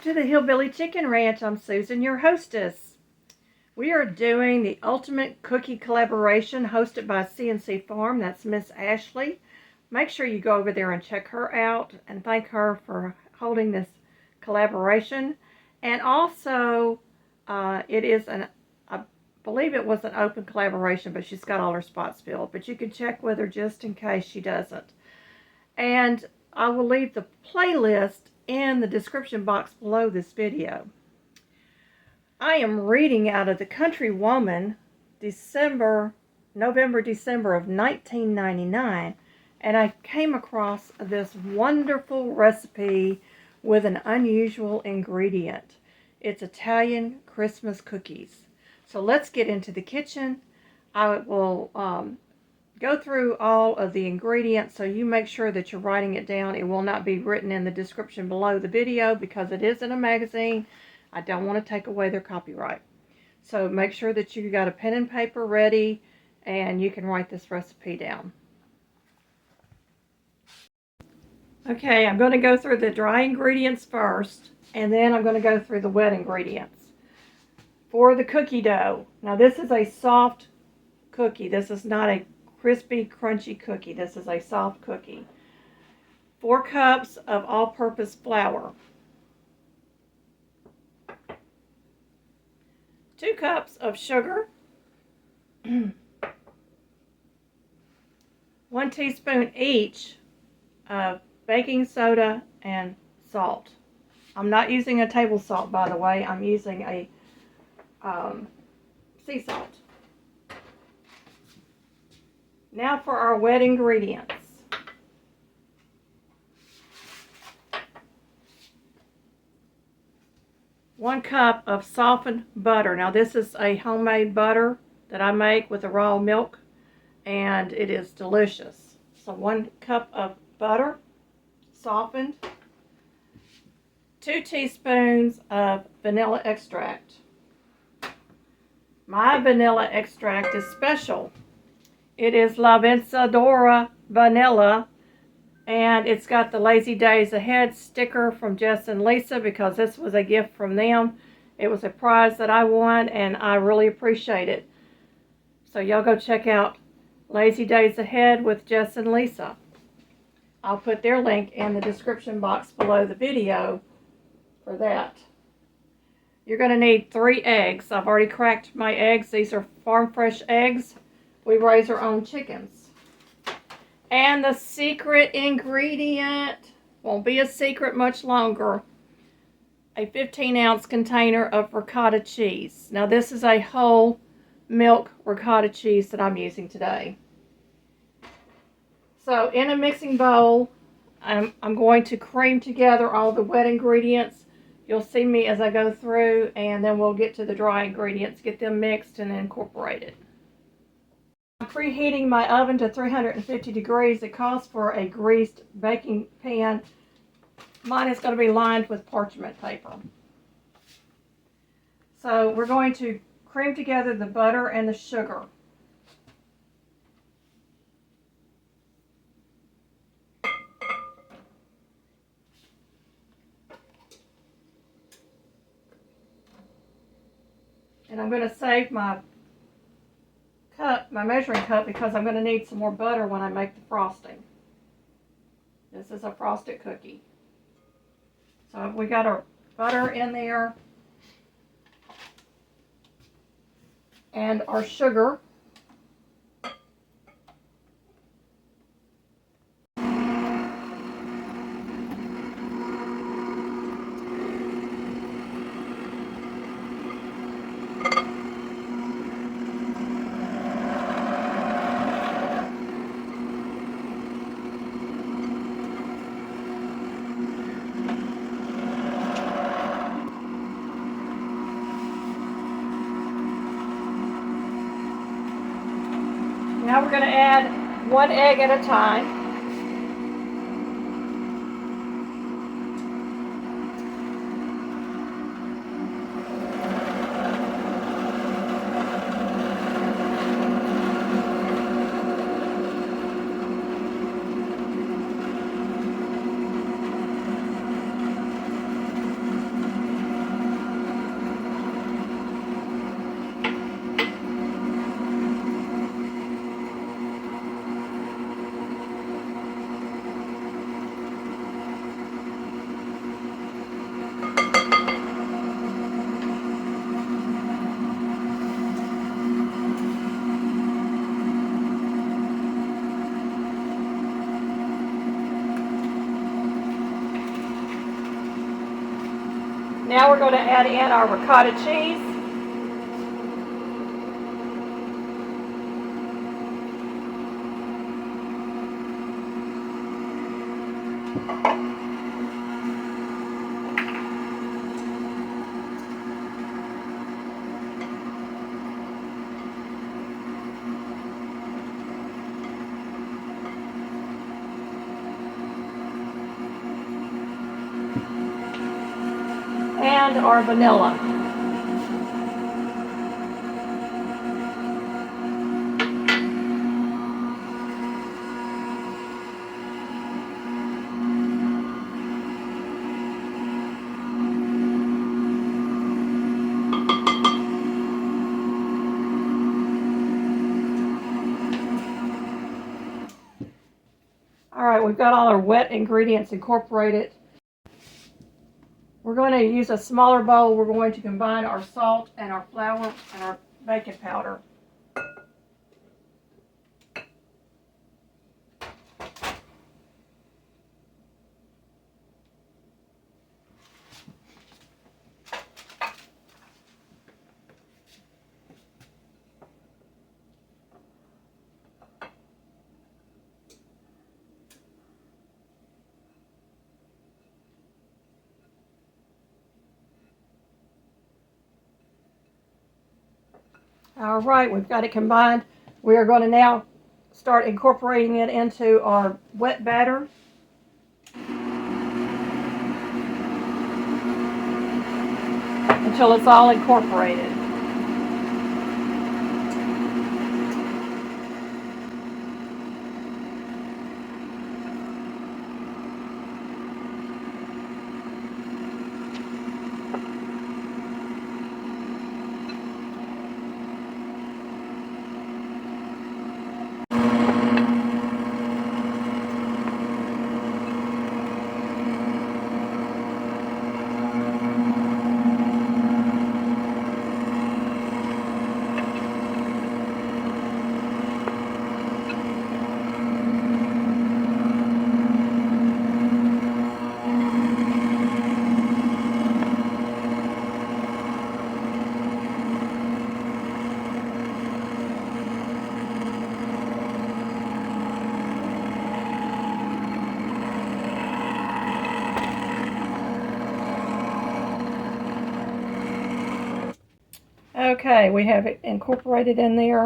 to the Hillbilly Chicken Ranch. I'm Susan, your hostess. We are doing the Ultimate Cookie Collaboration hosted by C&C Farm. That's Miss Ashley. Make sure you go over there and check her out and thank her for holding this collaboration. And also, I believe it was an open collaboration, but she's got all her spots filled. But you can check with her just in case she doesn't. And I will leave the playlist in the description box below this video. I am reading out of the Country Woman, November-December of 1999, and I came across this wonderful recipe with an unusual ingredient. It's Italian Christmas cookies. So let's get into the kitchen. I will go through all of the ingredients, so you make sure that you're writing it down. It will not be written in the description below the video because it is in a magazine. I don't want to take away their copyright. So make sure that you got a pen and paper ready and you can write this recipe down. Okay, I'm going to go through the dry ingredients first, and then I'm going to go through the wet ingredients. For the cookie dough, now this is a soft cookie. This is not a crispy, crunchy cookie. This is a soft cookie. 4 cups of all-purpose flour. 2 cups of sugar. 1 teaspoon each of baking soda and salt. I'm not using a table salt, by the way. I'm using a sea salt. Now for our wet ingredients. One cup of softened butter. Now this is a homemade butter that I make with the raw milk, and it is delicious. So 1 cup of butter, softened. 2 teaspoons of vanilla extract. My vanilla extract is special. It is La Vencedora Vanilla, and it's got the Lazy Days Ahead sticker from Jess and Lisa because this was a gift from them. It was a prize that I won, and I really appreciate it. So y'all go check out Lazy Days Ahead with Jess and Lisa. I'll put their link in the description box below the video for that. You're going to need 3 eggs. I've already cracked my eggs. These are farm fresh eggs. We raise our own chickens. And the secret ingredient won't be a secret much longer. A 15-ounce container of ricotta cheese. Now this is a whole milk ricotta cheese that I'm using today. So in a mixing bowl, I'm going to cream together all the wet ingredients. You'll see me as I go through, and then we'll get to the dry ingredients, get them mixed and then incorporated. I'm preheating my oven to 350 degrees. It calls for a greased baking pan. Mine is going to be lined with parchment paper. So we're going to cream together the butter and the sugar. And I'm going to save my measuring cup because I'm going to need some more butter when I make the frosting. This is a frosted cookie. So we got our butter in there and our sugar. Now we're going to add 1 egg at a time. Now we're going to add in our ricotta cheese. And our vanilla. All right, we've got all our wet ingredients incorporated. We're going to use a smaller bowl. We're going to combine our salt and our flour and our baking powder. All right, we've got it combined. We are going to now start incorporating it into our wet batter. Until it's all incorporated. Okay, we have it incorporated in there.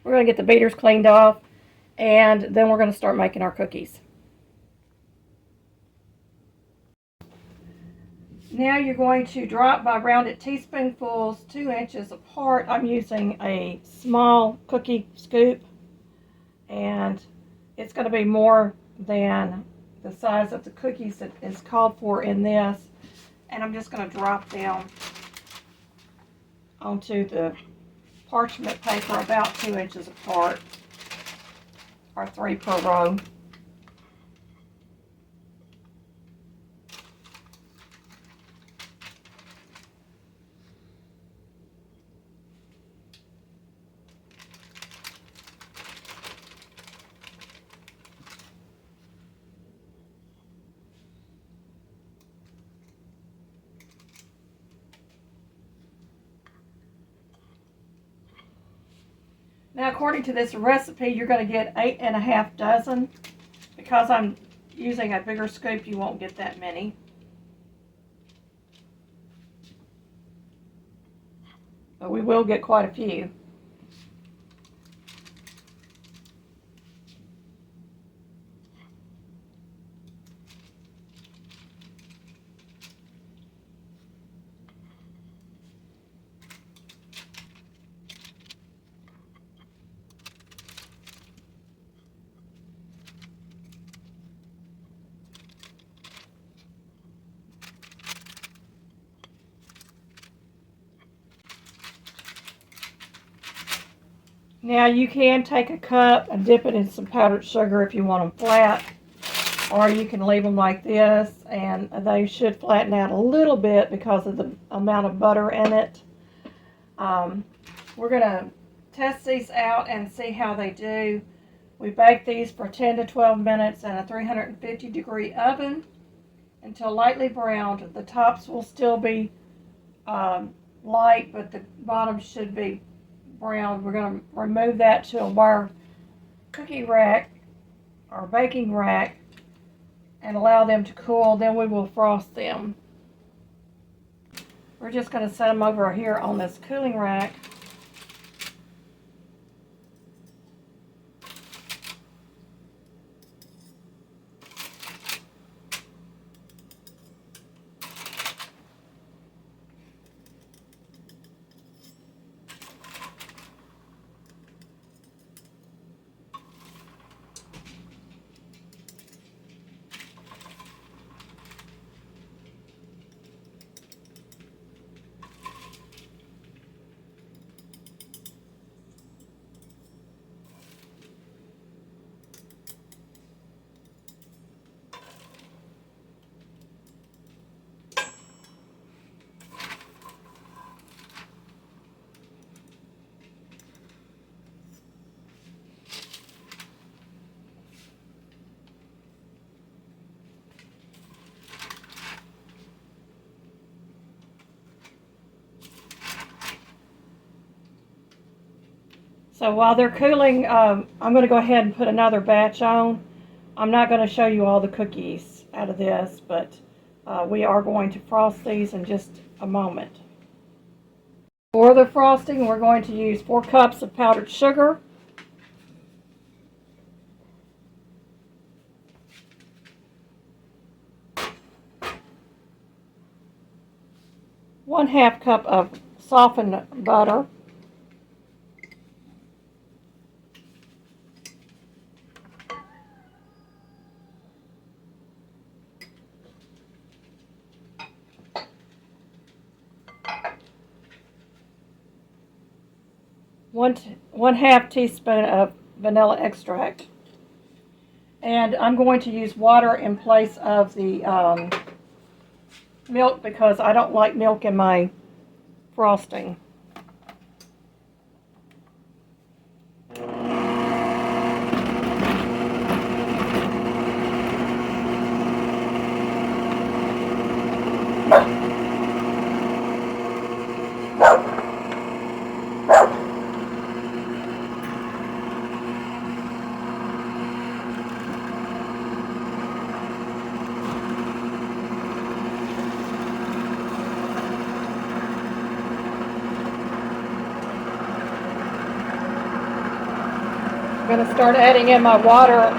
We're going to get the beaters cleaned off, and then we're going to start making our cookies. Now you're going to drop by rounded teaspoonfuls 2 inches apart. I'm using a small cookie scoop, and it's going to be more than the size of the cookies that is called for in this. And I'm just going to drop them onto the parchment paper about 2 inches apart, or 3 per row. Now, according to this recipe, you're going to get 8½ dozen. Because I'm using a bigger scoop, you won't get that many. But we will get quite a few. Now you can take a cup and dip it in some powdered sugar if you want them flat, or you can leave them like this, and they should flatten out a little bit because of the amount of butter in it. We're going to test these out and see how they do. We bake these for 10 to 12 minutes in a 350-degree oven until lightly browned. The tops will still be light, but the bottom should be brown. We're going to remove that to a wire cookie rack or baking rack and allow them to cool. Then we will frost them. We're just going to set them over here on this cooling rack. So while they're cooling, I'm going to go ahead and put another batch on. I'm not going to show you all the cookies out of this, but we are going to frost these in just a moment. For the frosting, we're going to use 4 cups of powdered sugar, 1/2 cup of softened butter, 1/2 teaspoon of vanilla extract. And I'm going to use water in place of the milk because I don't like milk in my frosting. I'm going to start adding in my water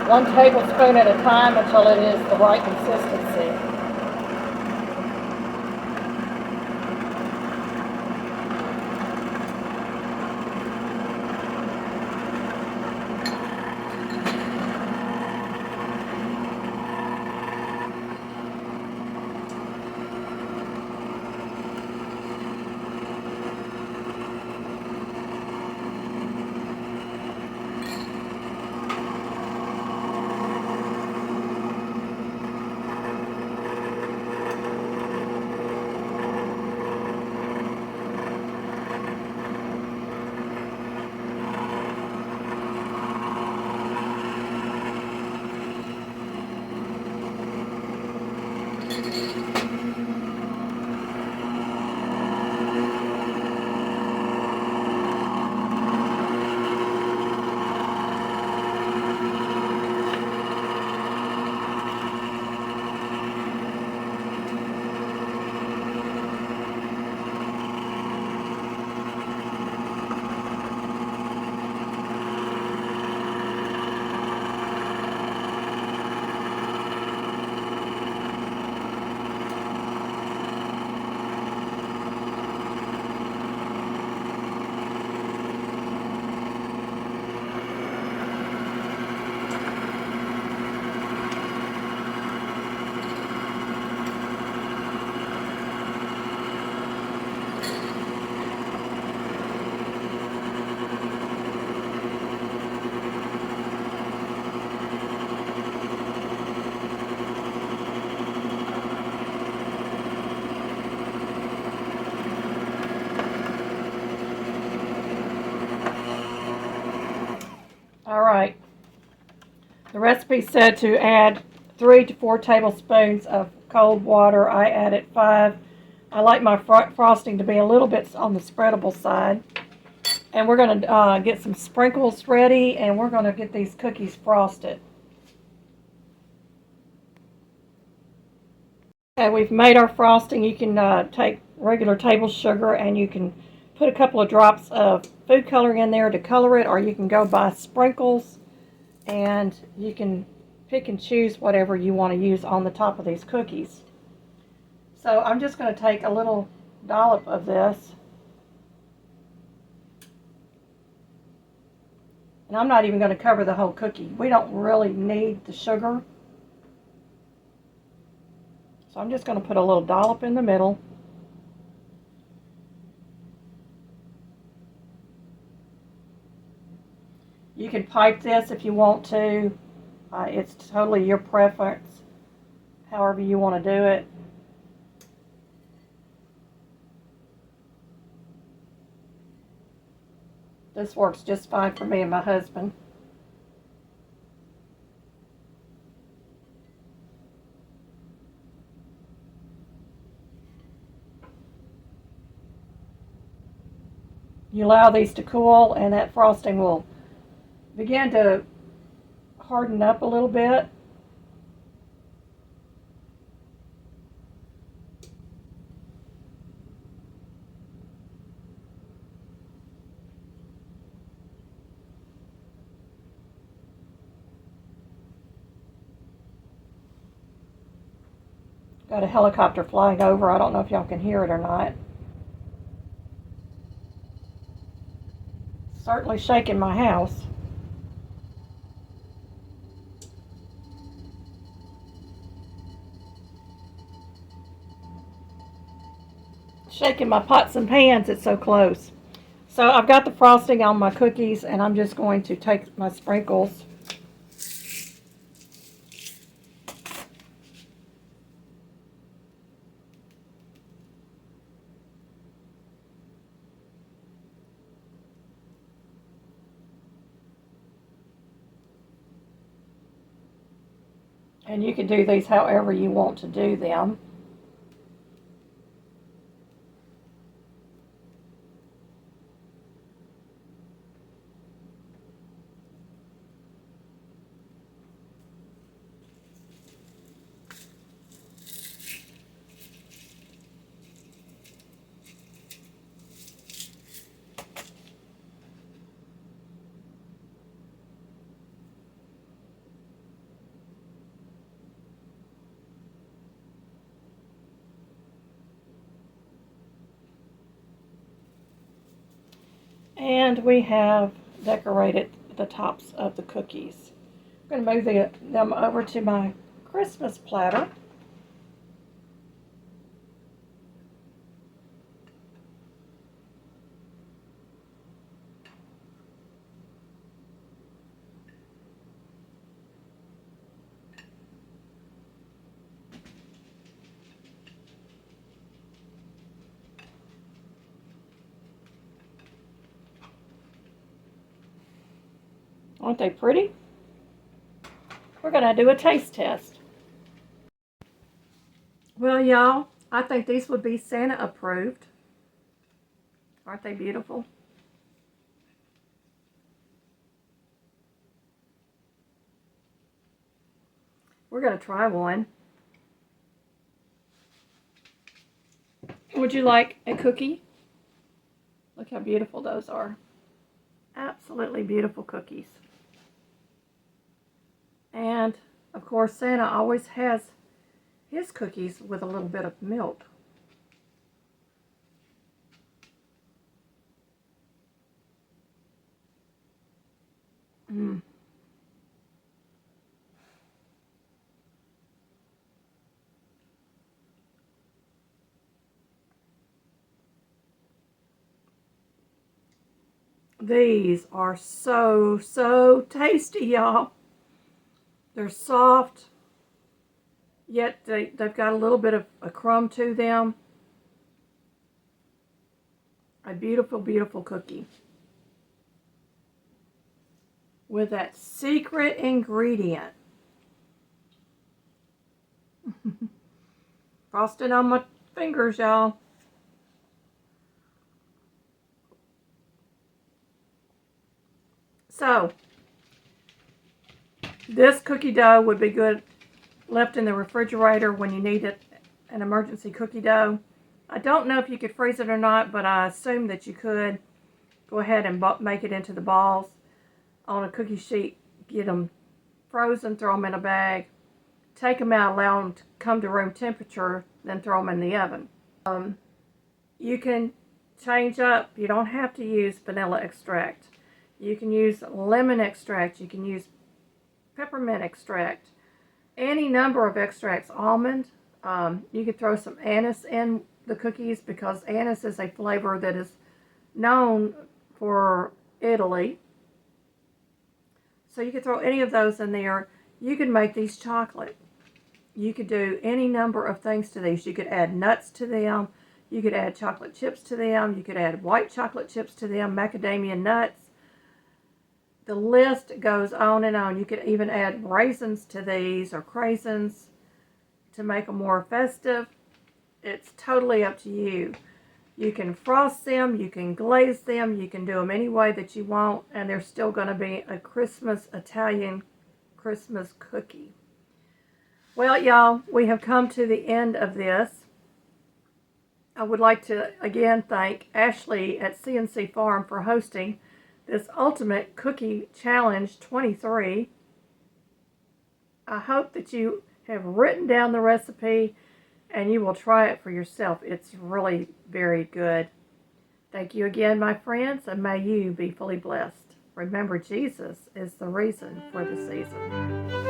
1 tablespoon at a time until it is the right consistency. recipe said to add 3 to 4 tablespoons of cold water. I added 5. I like my frosting to be a little bit on the spreadable side. And we're going to get some sprinkles ready, and we're going to get these cookies frosted. And we've made our frosting. You can take regular table sugar, and you can put a couple of drops of food coloring in there to color it, or you can go buy sprinkles, and you can pick and choose whatever you want to use on the top of these cookies. So I'm just going to take a little dollop of this. And I'm not even going to cover the whole cookie. We don't really need the sugar. So I'm just going to put a little dollop in the middle. You can pipe this if you want to. It's totally your preference, however you want to do it. This works just fine for me and my husband. You allow these to cool, and that frosting will begin to harden up a little bit. Got a helicopter flying over. I don't know if y'all can hear it or not. Certainly shaking my house. Shaking my pots and pans, it's so close. So I've got the frosting on my cookies, and I'm just going to take my sprinkles. And you can do these however you want to do them. And we have decorated the tops of the cookies. I'm going to move them over to my Christmas platter. Aren't they pretty? We're going to do a taste test. Well, y'all, I think these would be Santa approved. Aren't they beautiful? We're going to try one. Would you like a cookie? Look how beautiful those are. Absolutely beautiful cookies. And, of course, Santa always has his cookies with a little bit of milk. These are so tasty, y'all. They're soft, yet they've got a little bit of a crumb to them. A beautiful, beautiful cookie. With that secret ingredient Frosting on my fingers, y'all. So, this cookie dough would be good left in the refrigerator when you need it, an emergency cookie dough. I don't know if you could freeze it or not, but I assume that you could. Go ahead and make it into the balls on a cookie sheet. Get them frozen, throw them in a bag. Take them out, allow them to come to room temperature, then throw them in the oven. You can change up. You don't have to use vanilla extract. You can use lemon extract. You can use peppermint extract. Any number of extracts. Almond. You could throw some anise in the cookies because anise is a flavor that is known for Italy. So you could throw any of those in there. You could make these chocolate. You could do any number of things to these. You could add nuts to them. You could add chocolate chips to them. You could add white chocolate chips to them, macadamia nuts. The list goes on and on. You could even add raisins to these or craisins to make them more festive. It's totally up to you. You can frost them, you can glaze them, you can do them any way that you want, and they're still going to be a Christmas, Italian Christmas cookie. Well, y'all, we have come to the end of this. I would like to again thank Ashley at CNC Farm for hosting this Ultimate Cookie Challenge 23. I hope that you have written down the recipe and you will try it for yourself. It's really very good. Thank you again, my friends, and may you be fully blessed. Remember, Jesus is the reason for the season.